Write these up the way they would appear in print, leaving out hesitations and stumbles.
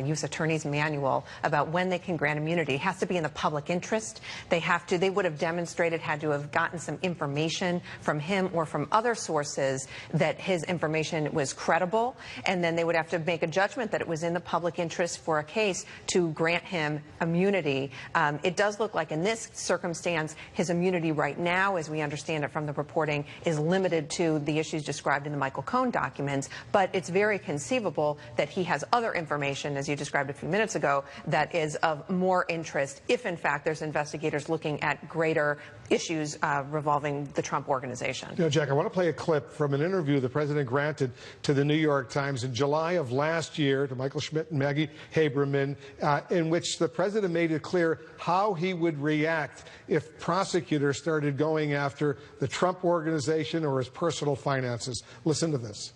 U.S. Attorney's manual about when they can grant immunity. It has to be in the public interest. They would have demonstrated, had to have gotten some information from him or from other sources that his information was credible, and then they would have to make a judgment that it was in the public interest for a case to grant him immunity. It does look like in this circumstance, his immunity right now, as we understand it from the reporting, is limited to the issues described in the Michael Cohen documents, but it's very conceivable that he has other information, as you described a few minutes ago, that is of more interest if, in fact, there's investigators looking at greater issues revolving the Trump organization. You know, Jack, I want to play a clip from an interview the president granted to the New York Times in July of last year to Michael Schmidt and Maggie Haberman, in which the president made it clear how he would react if prosecutors started going after the Trump organization or his personal finances. Listen to this.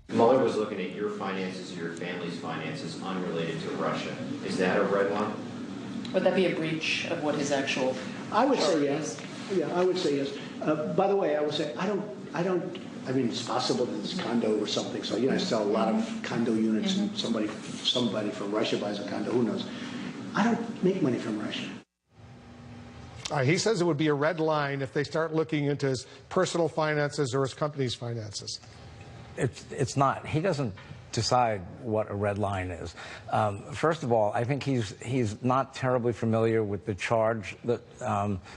Mueller was looking at your finances, your family's finances, unrelated to Russia. Is that a red line? Would that be a breach of what his actual? I would say yes. Yeah, I would say yes. By the way, I would say I mean, it's possible that it's condo or something. So I sell a lot of condo units, and somebody from Russia buys a condo. Who knows? I don't make money from Russia. He says it would be a red line if they start looking into his personal finances or his company's finances. It's not. He doesn't decide what a red line is. First of all, I think he's not terribly familiar with the charge that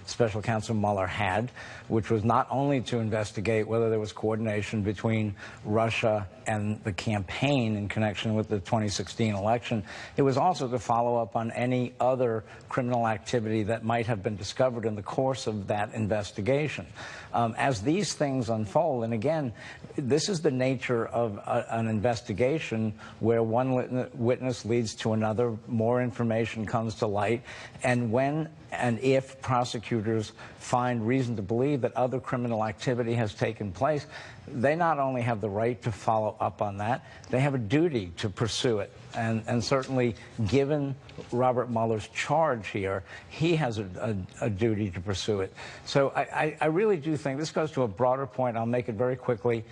Special Counsel Mueller had, which was not only to investigate whether there was coordination between Russia and the campaign in connection with the 2016 election. It was also to follow up on any other criminal activity that might have been discovered in the course of that investigation. As these things unfold, and again, this is the nature of an investigation where one witness leads to another, more information comes to light, and when and if prosecutors find reason to believe that other criminal activity has taken place, they not only have the right to follow up on that, they have a duty to pursue it. And certainly, given Robert Mueller's charge here, he has a duty to pursue it. So I really do think, this goes to a broader point, I'll make it very quickly.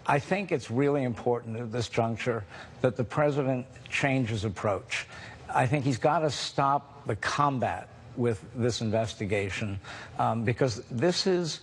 I think it's really important at this juncture that the president change his approach. I think he's got to stop the combat with this investigation because this is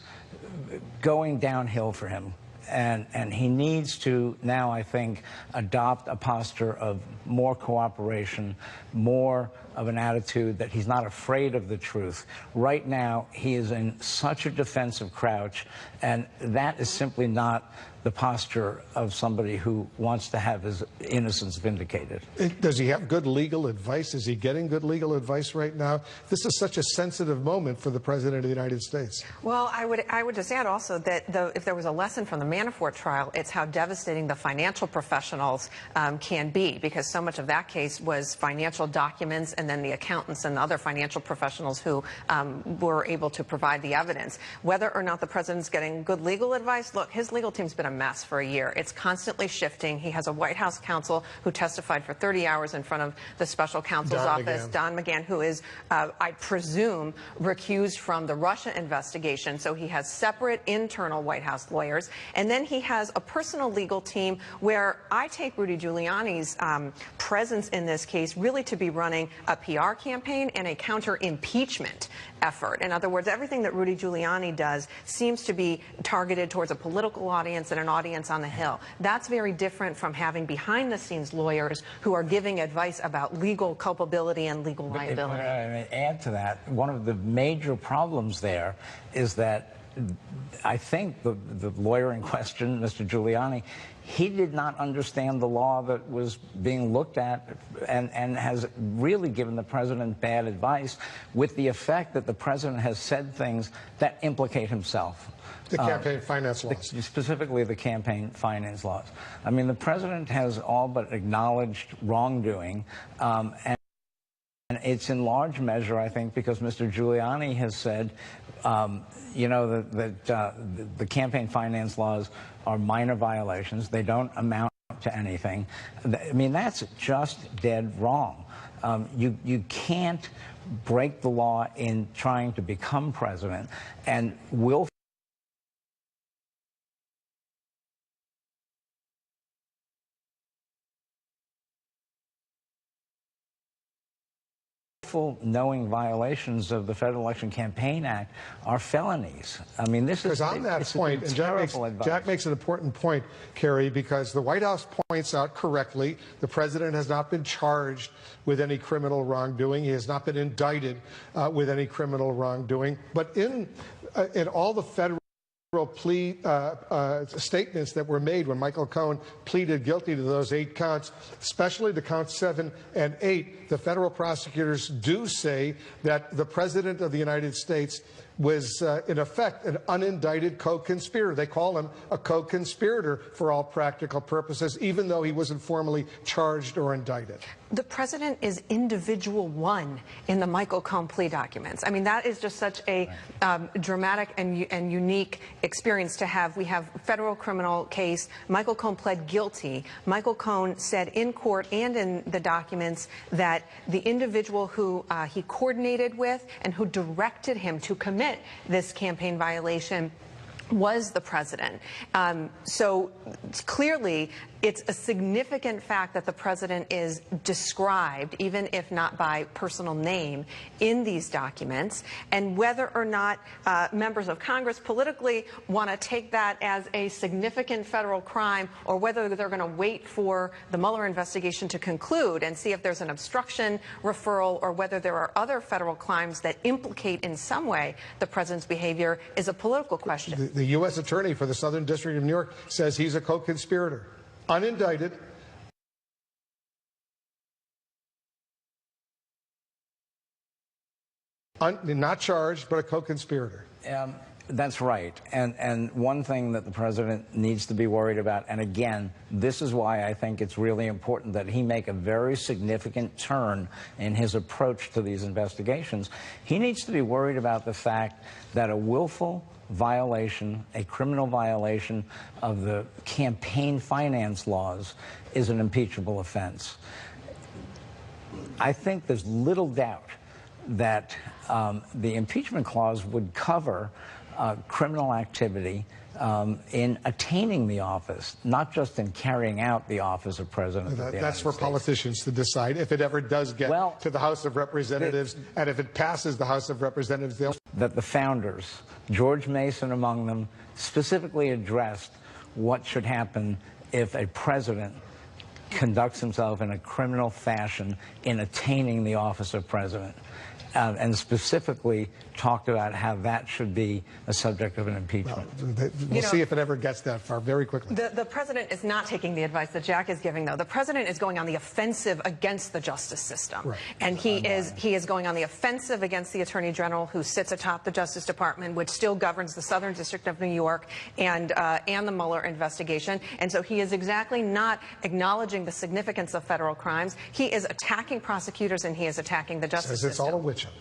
going downhill for him. And he needs to now, I think, adopt a posture of more cooperation, more of an attitude that he's not afraid of the truth. Right now, he is in such a defensive crouch, and that is simply not the posture of somebody who wants to have his innocence vindicated. Does he have good legal advice? Is he getting good legal advice right now? This is such a sensitive moment for the President of the United States. Well, I would just add also that if there was a lesson from the Manafort trial, it's how devastating the financial professionals can be, because so much of that case was financial documents and then the accountants and other financial professionals who were able to provide the evidence. Whether or not the President's getting good legal advice, look, his legal team's been a mess for a year. It's constantly shifting. He has a White House counsel who testified for 30 hours in front of the special counsel's office, Don McGahn, who is, I presume, recused from the Russia investigation. So he has separate internal White House lawyers. And then he has a personal legal team where I take Rudy Giuliani's presence in this case really to be running a PR campaign and a counter-impeachment effort. In other words, everything that Rudy Giuliani does seems to be targeted towards a political audience and an audience on the Hill. That's very different from having behind-the-scenes lawyers who are giving advice about legal culpability and legal liability. But add to that, one of the major problems there is that I think the lawyer in question, Mr. Giuliani, he did not understand the law that was being looked at and has really given the president bad advice, with the effect that the president has said things that implicate himself. The campaign finance laws. Specifically the campaign finance laws. I mean, the president has all but acknowledged wrongdoing, and it's in large measure, I think, because Mr. Giuliani has said, you know, that the campaign finance laws are minor violations. They don't amount to anything. I mean, that's just dead wrong. You can't break the law in trying to become president and willfully willful, knowing violations of the Federal Election Campaign Act are felonies. I mean, this is... Because on that point, and Jack makes an important point, Kerry, because the White House points out correctly the president has not been charged with any criminal wrongdoing. He has not been indicted with any criminal wrongdoing. But in all the federal plea statements that were made when Michael Cohen pleaded guilty to those 8 counts, especially to counts 7 and 8, the federal prosecutors do say that the President of the United States was, in effect, an unindicted co-conspirator. They call him a co-conspirator for all practical purposes, even though he wasn't formally charged or indicted. The president is individual one in the Michael Cohen plea documents. I mean, that is just such a dramatic and unique experience to have. We have a federal criminal case. Michael Cohen pled guilty. Michael Cohen said in court and in the documents that the individual who he coordinated with and who directed him to commit this campaign violation was the president. So clearly, it's a significant fact that the president is described, even if not by personal name, in these documents. And whether or not members of Congress politically want to take that as a significant federal crime, or whether they're going to wait for the Mueller investigation to conclude and see if there's an obstruction referral, or whether there are other federal crimes that implicate in some way the president's behavior, is a political question. The U.S. Attorney for the Southern District of New York says he's a co-conspirator, unindicted. Not charged, but a co-conspirator. That's right. And one thing that the president needs to be worried about, and again, this is why I think it's really important that he make a very significant turn in his approach to these investigations. He needs to be worried about the fact that a willful violation, a criminal violation of the campaign finance laws is an impeachable offense. I think there's little doubt that the impeachment clause would cover criminal activity in attaining the office, not just in carrying out the office of President of the United That's for States. Politicians to decide if it ever does get to the House of Representatives, and if it passes the House of Representatives, they'll... That the founders, George Mason among them, specifically addressed what should happen if a president conducts himself in a criminal fashion in attaining the office of president. And specifically talked about how that should be a subject of an impeachment. Well, we'll see if it ever gets that far very quickly. The president is not taking the advice that Jack is giving, though. The president is going on the offensive against the justice system. Right. And he is going on the offensive against the Attorney General, who sits atop the Justice Department, which still governs the Southern District of New York and the Mueller investigation. And so he is exactly not acknowledging the significance of federal crimes. He is attacking prosecutors, and he is attacking the justice system. It's all a witch hunt.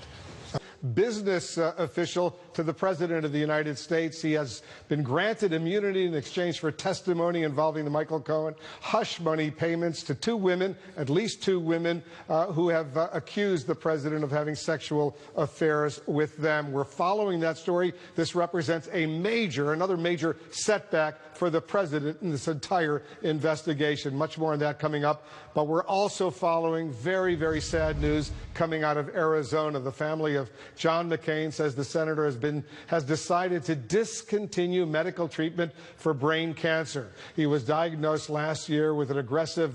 Business official to the President of the United States. He has been granted immunity in exchange for testimony involving the Michael Cohen hush money payments to 2 women, at least 2 women, who have accused the President of having sexual affairs with them. We're following that story. This represents another major setback for the President in this entire investigation. Much more on that coming up. But we're also following very, very sad news coming out of Arizona. The family of John McCain says the senator has decided to discontinue medical treatment for brain cancer. He was diagnosed last year with an aggressive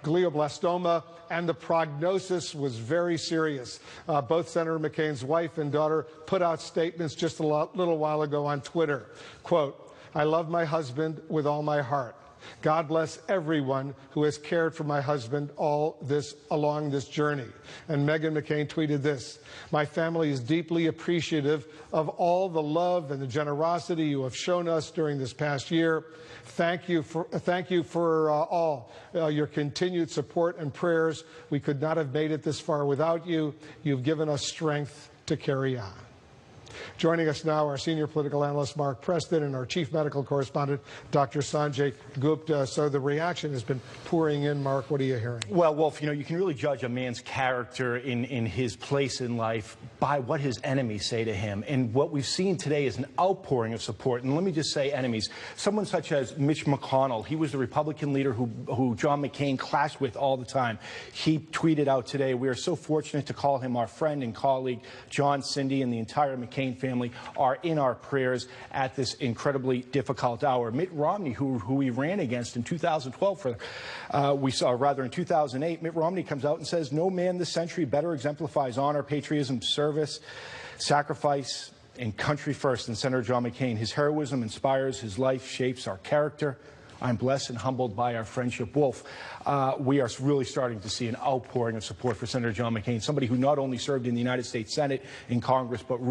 glioblastoma, and the prognosis was very serious. Both Senator McCain's wife and daughter put out statements just a little while ago on Twitter. Quote, "I love my husband with all my heart. God bless everyone who has cared for my husband along this journey." And Meghan McCain tweeted this: "My family is deeply appreciative of all the love and the generosity you have shown us during this past year. Thank you for all your continued support and prayers. We could not have made it this far without you. You've given us strength to carry on." Joining us now, our senior political analyst, Mark Preston, and our chief medical correspondent, Dr. Sanjay Gupta. So the reaction has been pouring in. Mark, what are you hearing? Well, Wolf, you can really judge a man's character in his place in life by what his enemies say to him. And what we've seen today is an outpouring of support. And let me just say enemies. Someone such as Mitch McConnell, he was the Republican leader who John McCain clashed with all the time. He tweeted out today, "We are so fortunate to call him our friend and colleague. John, Cindy, and the entire McCain family are in our prayers at this incredibly difficult hour." Mitt Romney, who he ran against in 2012, in 2008, Mitt Romney comes out and says, "No man this century better exemplifies honor, patriotism, service, sacrifice, and country first than Senator John McCain. His heroism inspires, his life shapes our character. I'm blessed and humbled by our friendship." Wolf, we are really starting to see an outpouring of support for Senator John McCain, somebody who not only served in the United States Senate, in Congress, but